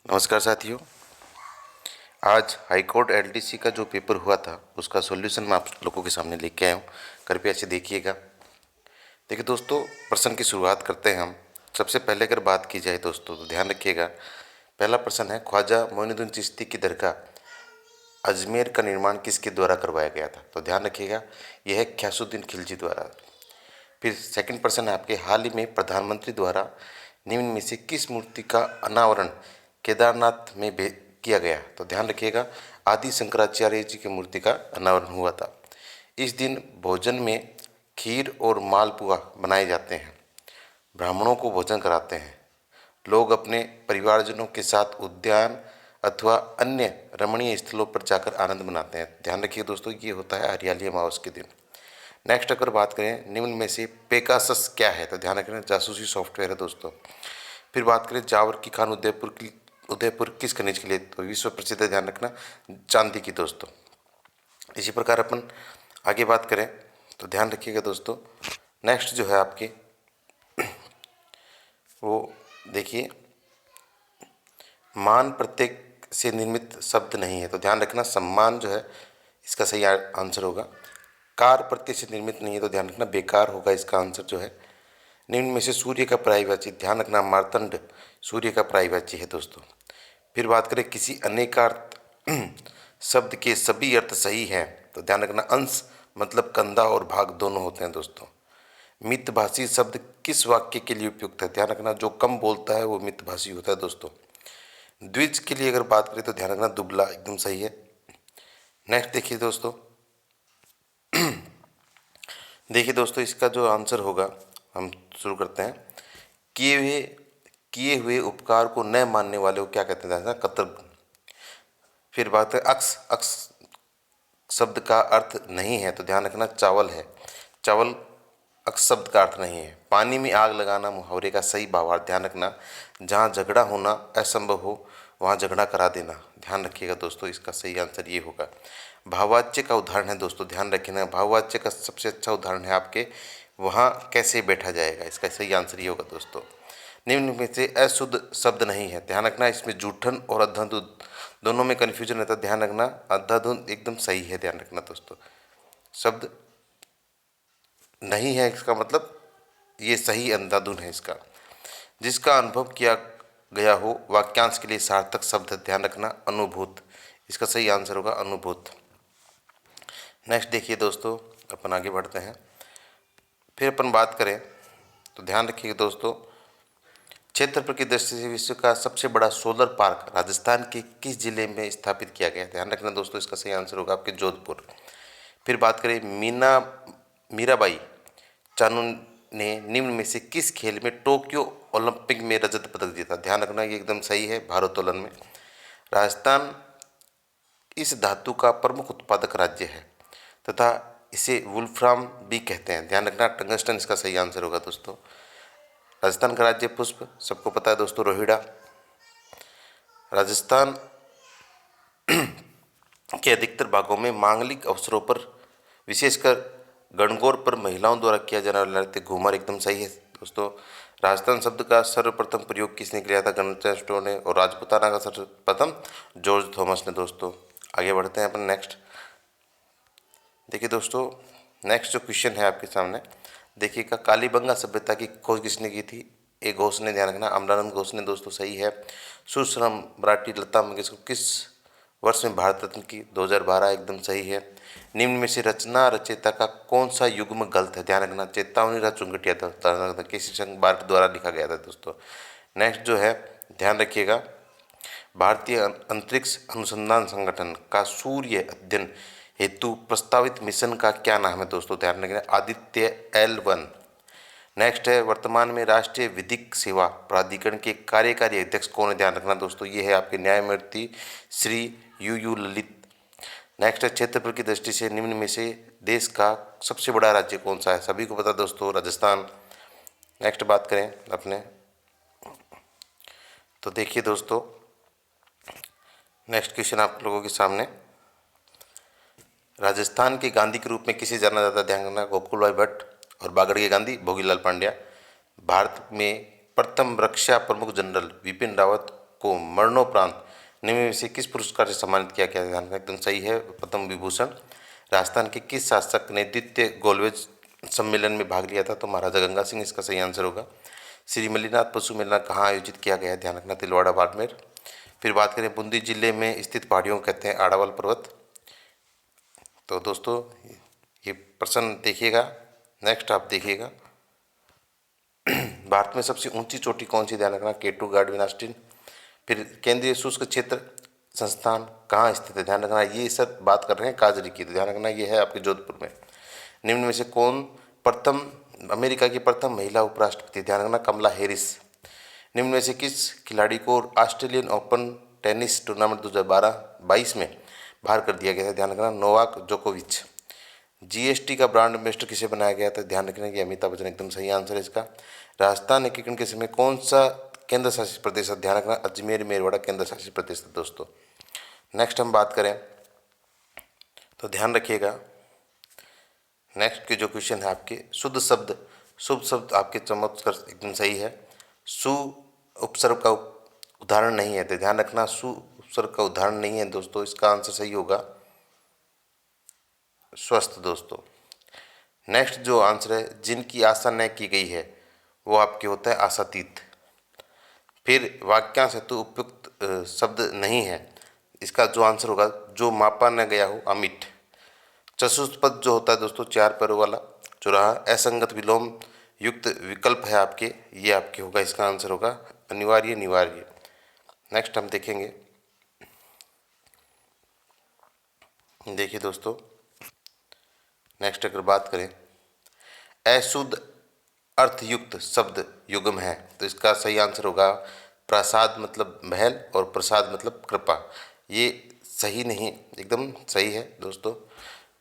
नमस्कार साथियों। आज हाईकोर्ट एलडीसी का जो पेपर हुआ था उसका सॉल्यूशन मैं आप लोगों के सामने लेके आया हूँ। कृपया इसे देखिएगा। देखिए दोस्तों, प्रश्न की शुरुआत करते हैं हम। सबसे पहले अगर बात की जाए दोस्तों तो ध्यान रखिएगा। पहला प्रश्न है, ख्वाजा मोइनुद्दीन चिश्ती की दरगाह अजमेर का निर्माण किसके द्वारा करवाया गया था? तो ध्यान रखिएगा, यह है ग़ियासुद्दीन खिलजी द्वारा। फिर सेकंड प्रश्न है आपके, हाल ही में प्रधानमंत्री द्वारा निम्न में से किस मूर्ति का अनावरण केदारनाथ में किया गया? तो ध्यान रखिएगा, आदि शंकराचार्य जी की मूर्ति का अनावरण हुआ था। इस दिन भोजन में खीर और मालपुआ बनाए जाते हैं। ब्राह्मणों को भोजन कराते हैं। लोग अपने परिवारजनों के साथ उद्यान अथवा अन्य रमणीय स्थलों पर जाकर आनंद मनाते हैं। ध्यान रखिए दोस्तों, ये होता है हरियाली अमावस के दिन। नेक्स्ट अगर बात करें, निम्न में से पेगासस क्या है? तो ध्यान रखना, जासूसी सॉफ्टवेयर है दोस्तों। फिर बात करें, जावर की खान उदयपुर किस खनिज के लिए? तो विश्व प्रसिद्ध है, ध्यान रखना, चांदी की दोस्तों। इसी प्रकार अपन आगे बात करें तो ध्यान रखिएगा दोस्तों, नेक्स्ट जो है आपके वो देखिए, मान प्रत्यय से निर्मित शब्द नहीं है। तो ध्यान रखना, सम्मान जो है इसका सही आंसर होगा। कार प्रत्यय से निर्मित नहीं है, तो ध्यान रखना बेकार होगा इसका आंसर जो है। निम्न में से सूर्य का पर्यायवाची? ध्यान रखना, मार्तंड सूर्य का पर्यायवाची है दोस्तों। फिर बात करें, किसी अनेकार्थ शब्द के सभी अर्थ सही हैं? तो ध्यान रखना, अंश मतलब कंधा और भाग दोनों होते हैं दोस्तों। मितभाषी शब्द किस वाक्य के लिए उपयुक्त है? ध्यान रखना, जो कम बोलता है वो मितभाषी होता है दोस्तों। द्विज के लिए अगर बात करें तो ध्यान रखना, दुबला एकदम सही है। नेक्स्ट देखिए दोस्तों, इसका जो आंसर होगा, हम शुरू करते हैं। किए हुए उपकार को न मानने वाले को क्या कहते हैं? कतर्क। फिर बात है, अक्स अक्स शब्द का अर्थ नहीं है, तो ध्यान रखना चावल है। चावल अक्स शब्द का अर्थ नहीं है। पानी में आग लगाना मुहावरे का सही भावार्थ? ध्यान रखना, जहाँ झगड़ा होना असंभव हो वहाँ झगड़ा करा देना। ध्यान रखिएगा दोस्तों, इसका सही आंसर ये होगा। भाववाच्य का उदाहरण है दोस्तों, ध्यान रखिएगा, भाववाच्य का सबसे अच्छा उदाहरण है आपके वहाँ कैसे बैठा जाएगा। इसका सही आंसर ये होगा दोस्तों। निम्न में से अशुद्ध शब्द नहीं है? ध्यान रखना, इसमें जूठन और अंधाधुंध दोनों में कन्फ्यूजन रहता है। ध्यान रखना, अंधाधुंध एकदम सही है। ध्यान रखना दोस्तों, शब्द नहीं है इसका मतलब ये सही अंधाधुंध है इसका। जिसका अनुभव किया गया हो वाक्यांश के लिए सार्थक शब्द है? ध्यान रखना, अनुभूत। इसका सही आंसर होगा अनुभूत। नेक्स्ट देखिए दोस्तों, अपन आगे बढ़ते हैं। फिर अपन बात करें तो ध्यान रखिएगा दोस्तों, क्षेत्रफल की दृष्टि से विश्व का सबसे बड़ा सोलर पार्क राजस्थान के किस जिले में स्थापित किया गया है? ध्यान रखना दोस्तों, इसका सही आंसर होगा आपके जोधपुर। फिर बात करें, मीराबाई चानू ने निम्न में से किस खेल में टोक्यो ओलंपिक में रजत पदक जीता? ध्यान रखना, ये एकदम सही है, भारोत्तोलन में। राजस्थान इस धातु का प्रमुख उत्पादक राज्य है तथा इसे वुल्फ्राम भी कहते हैं। ध्यान रखना, टंगस्टन इसका सही आंसर होगा दोस्तों। राजस्थान का राज्य पुष्प सबको पता है दोस्तों, रोहिड़ा। राजस्थान के अधिकतर भागों में मांगलिक अवसरों पर विशेषकर गणगौर पर महिलाओं द्वारा किया जाने वाला नृत्य घूमर एकदम सही है दोस्तों। राजस्थान शब्द का सर्वप्रथम प्रयोग किसने किया था? गणेश स्टो ने। और राजपुताना का सर्वप्रथम जॉर्ज थॉमस ने दोस्तों। आगे बढ़ते हैं अपन नेक्स्ट। देखिए दोस्तों, नेक्स्ट जो क्वेश्चन है आपके सामने, देखिएगा, कालीबंगा सभ्यता की खोज किसने की थी? ए घोष ने। ध्यान रखना, अमरानंद घोष ने दोस्तों, सही है। सुश्रम मराठी लता मंगेशकर किस वर्ष में भारत रत्न की? 2012 एकदम सही है। निम्न में से रचना रचयिता का कौन सा युग्म गलत है? ध्यान रखना, चेतावनी राज चुंगटिया था, केसी शंकर बार्ट द्वारा लिखा गया था दोस्तों। नेक्स्ट जो है, ध्यान रखिएगा, भारतीय अंतरिक्ष अनुसंधान संगठन का सूर्य अध्ययन हेतु प्रस्तावित मिशन का क्या नाम है दोस्तों? ध्यान रखना, आदित्य L1। नेक्स्ट है, वर्तमान में राष्ट्रीय विधिक सेवा प्राधिकरण के कार्यकारी अध्यक्ष कौन है? ध्यान रखना दोस्तों, ये है आपके न्यायमूर्ति श्री यू ललित। नेक्स्ट है, क्षेत्रफल की दृष्टि से निम्न में से देश का सबसे बड़ा राज्य कौन सा है? सभी को पता दोस्तों, राजस्थान। नेक्स्ट बात करें अपने तो देखिए दोस्तों, नेक्स्ट क्वेश्चन आप लोगों के सामने, राजस्थान के गांधी के रूप में किसे जाना जाता है? ध्यान रखना, गोकुल भाई भट्ट। और बागड़ के गांधी भोगीलाल पांड्या। भारत में प्रथम रक्षा प्रमुख जनरल विपिन रावत को मरणोपरांत निम्न में से किस पुरस्कार से सम्मानित किया गया? ध्यान रखना एकदम सही है, पद्म विभूषण। राजस्थान के किस शासक ने द्वितीय गोलमेज सम्मेलन में भाग लिया था? तो महाराजा गंगा सिंह इसका सही आंसर होगा। श्री मल्लीनाथ पशु मेला कहाँ आयोजित किया गया है? ध्यान रखना तिलवाड़ा बाड़मेर। फिर बात करें बूंदी जिले में स्थित पहाड़ियों को कहते हैं आड़ावल पर्वत। तो दोस्तों ये प्रश्न देखिएगा। नेक्स्ट आप देखिएगा, भारत में सबसे ऊंची चोटी कौन सी? ध्यान रखना K2 गार्डविन ऑस्टिन। फिर केंद्रीय शुष्क क्षेत्र संस्थान कहाँ स्थित है? ध्यान रखना ये सब बात कर रहे हैं काजरी की, तो ध्यान रखना ये है आपके जोधपुर में। निम्न में से कौन प्रथम अमेरिका की प्रथम महिला उपराष्ट्रपति? ध्यान रखना कमला हैरिस। निम्न में से किस खिलाड़ी को ऑस्ट्रेलियन ओपन टेनिस टूर्नामेंट 2022 में बाहर कर दिया गया था? ध्यान रखना नोवाक जोकोविच। जीएसटी का ब्रांड एम्बेसडर किसे बनाया गया था? ध्यान रखना कि अमिताभ बच्चन एकदम सही आंसर है इसका। राजस्थान एकीकरण के समय कौन सा केंद्र शासित प्रदेश है? ध्यान रखना अजमेर मेरवाड़ा केंद्र शासित प्रदेश है दोस्तों। नेक्स्ट हम बात करें तो ध्यान रखिएगा, नेक्स्ट के जो क्वेश्चन है आपके शुद्ध शब्द शुभ शब्द आपके चमत्कार एकदम सही है। सु उपसर्ग का उदाहरण नहीं है, तो ध्यान रखना सु उपसर्ग का उदाहरण नहीं है दोस्तों, इसका आंसर सही होगा स्वस्थ दोस्तों। नेक्स्ट जो आंसर है जिनकी आशा न की गई है वो आपके होता है आशातीत। फिर वाक्यांश हेतु उपयुक्त शब्द नहीं है, इसका जो आंसर होगा जो मापा न गया हो अमिट। चतुष्पद जो होता है दोस्तों चार पैरों वाला चौराहा असंगत विलोम युक्त विकल्प है आपके, ये आपके होगा, इसका आंसर होगा अनिवार्य निवार्य। नेक्स्ट हम देखेंगे, देखिए दोस्तों नेक्स्ट अगर बात करें अशुद्ध अर्थयुक्त शब्द युग्म है, तो इसका सही आंसर होगा प्रसाद मतलब महल और प्रसाद मतलब कृपा। ये सही नहीं, एकदम सही है दोस्तों।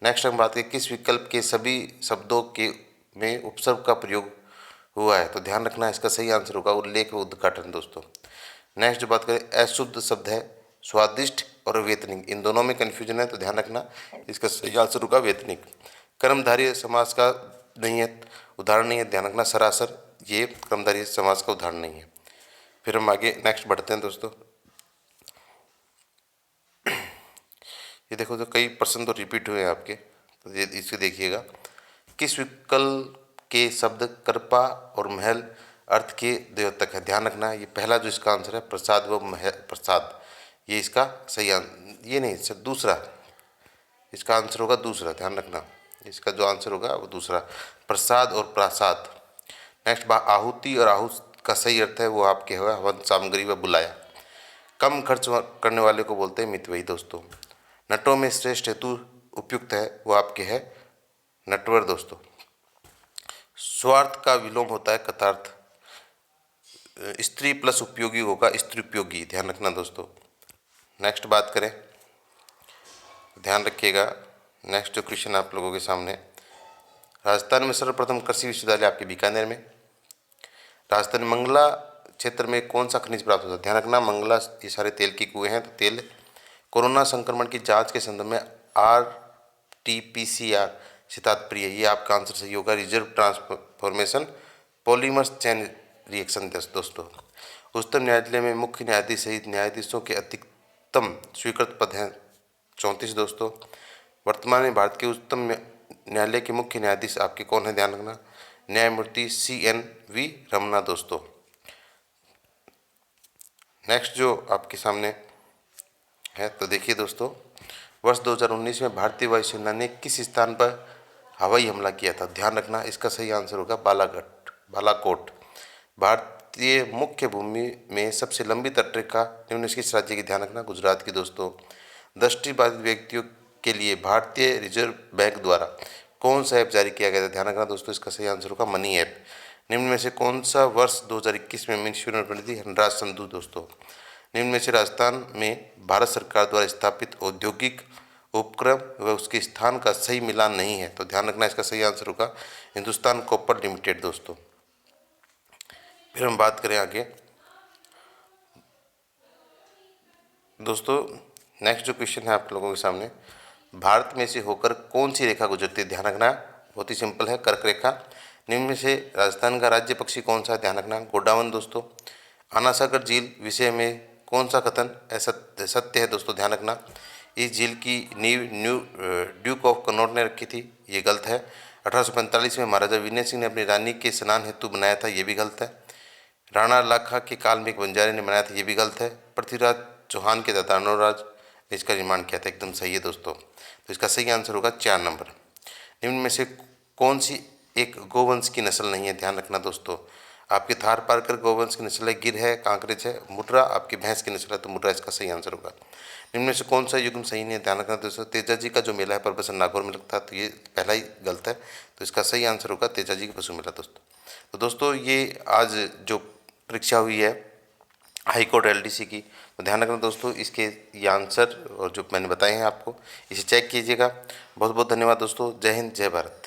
नेक्स्ट हम बात करें किस विकल्प के सभी शब्दों के में उपसर्ग का प्रयोग हुआ है, तो ध्यान रखना इसका सही आंसर होगा उल्लेख व उद्घाटन दोस्तों। नेक्स्ट जो बात करें अशुद्ध शब्द है स्वादिष्ट और वेतनिक, इन दोनों में कन्फ्यूजन है, तो ध्यान रखना इसका सही आंसर होगा वेतनिक। कर्मधारय समास का नहीं है, उदाहरण नहीं है, ध्यान रखना सरासर, ये कर्मधारय समास का उदाहरण नहीं है। फिर हम आगे नेक्स्ट बढ़ते हैं दोस्तों। ये देखो तो कई प्रश्न तो रिपीट हुए हैं आपके, तो ये इसे देखिएगा किस विकल्प के शब्द कृपा और महल अर्थ के द्योतक है? ध्यान रखना ये पहला जो इसका आंसर है प्रसाद व महल प्रसाद, ये इसका सही आंसर, ये नहीं सर दूसरा, इसका आंसर होगा दूसरा, ध्यान रखना इसका जो आंसर होगा वो दूसरा प्रसाद और प्रासाद। नेक्स्ट आहुति और आहुत का सही अर्थ है वो आपके होगा हवन सामग्री व बुलाया। कम खर्च करने वाले को बोलते हैं मितव्ययी दोस्तों। नटों में श्रेष्ठ हेतु उपयुक्त है वो आपके है नटवर दोस्तों। स्वार्थ का विलोम होता है कथार्थ। स्त्री प्लस उपयोगी होगा स्त्री उपयोगी, ध्यान रखना दोस्तों। नेक्स्ट बात करें, ध्यान रखिएगा नेक्स्ट जो क्वेश्चन आप लोगों के सामने, राजस्थान में सर्वप्रथम कृषि विश्वविद्यालय आपके बीकानेर में। राजस्थान मंगला क्षेत्र में कौन सा खनिज प्राप्त होता है? ध्यान रखना मंगला ये सारे तेल की कुएं हैं, तो तेल। कोरोना संक्रमण की जांच के संदर्भ में RT-PCR से तात्पर्य, ये आपका आंसर सही होगा reserve transformation polymers chain reaction दोस्तों। उच्चतम न्यायालय में मुख्य न्यायाधीश सहित न्यायाधीशों के अधिकतम स्वीकृत पद हैं 34 दोस्तों। वर्तमान में भारत के उच्चतम न्यायालय के मुख्य न्यायाधीश आपके कौन है? ध्यान रखना न्यायमूर्ति CNV रमना दोस्तों। नेक्स्ट जो आपके सामने है तो देखिए दोस्तों, वर्ष 2019 में भारतीय वायुसेना ने किस स्थान पर हवाई हमला किया था? ध्यान रखना इसका सही आंसर होगा बालाकोट। भारतीय मुख्य भूमि में सबसे लंबी तटरेखा निम्नलिखित किस राज्य की? ध्यान रखना गुजरात की दोस्तों। दृष्टिबाधित व्यक्तियों के लिए भारतीय रिजर्व बैंक द्वारा कौन सा ऐप जारी किया गया था? ध्यान रखना दोस्तों इसका सही आंसर होगा मनी ऐप। निम्न में से कौन सा वर्ष 2021 में मिस यूनिवर्स बनी थी? हनराज संधू दोस्तों। निम्न में से राजस्थान में भारत सरकार द्वारा स्थापित औद्योगिक उपक्रम व उसके स्थान का सही मिलान नहीं है, तो ध्यान रखना इसका सही आंसर होगा हिंदुस्तान कॉपर लिमिटेड दोस्तों। फिर हम बात करें आगे दोस्तों, नेक्स्ट जो क्वेश्चन है आप लोगों के सामने, भारत में से होकर कौन सी रेखा गुजरती है? ध्यान रखना बहुत ही सिंपल है कर्क रेखा। निम्न में से राजस्थान का राज्य पक्षी कौन सा है? ध्यान रखना गोडावन दोस्तों। आना सागर झील विषय में कौन सा कथन ऐसा सत्य है दोस्तों, ध्यान रखना। इस झील की नींव ड्यूक ऑफ कनॉट ने रखी थी, ये गलत है। 1845 में महाराजा विनय सिंह ने अपनी रानी के स्नान हेतु बनाया था, ये भी गलत है। राणा लाखा के काल में एक बंजारे ने बनाया था, ये भी गलत है। पृथ्वीराज चौहान के दादा अनुराज ने इसका निर्माण किया था, एकदम सही है दोस्तों। तो इसका सही आंसर होगा 4 नंबर। निम्न में से कौन सी एक गोवंश की नस्ल नहीं है, ध्यान रखना दोस्तों। आपके थार पारकर गोवंश की नस्ल है, गिर है, कांकरेज है, मुर्रा आपकी भैंस की नस्ल है, तो मुर्रा इसका सही आंसर होगा। निम्न में से कौन सा युग्म सही नहीं है, ध्यान रखना दोस्तों। तेजा जी का जो मेला है परबसन नागौर में लगता है, तो ये पहला ही गलत है, तो इसका सही आंसर होगा तेजा जी का पशु मेला दोस्तों। तो दोस्तों ये आज जो परीक्षा हुई है हाई कोर्ट एलडीसी की, तो ध्यान रखना दोस्तों, इसके ये आंसर और जो मैंने बताए हैं आपको, इसे चेक कीजिएगा। बहुत बहुत धन्यवाद दोस्तों। जय हिंद, जय भारत।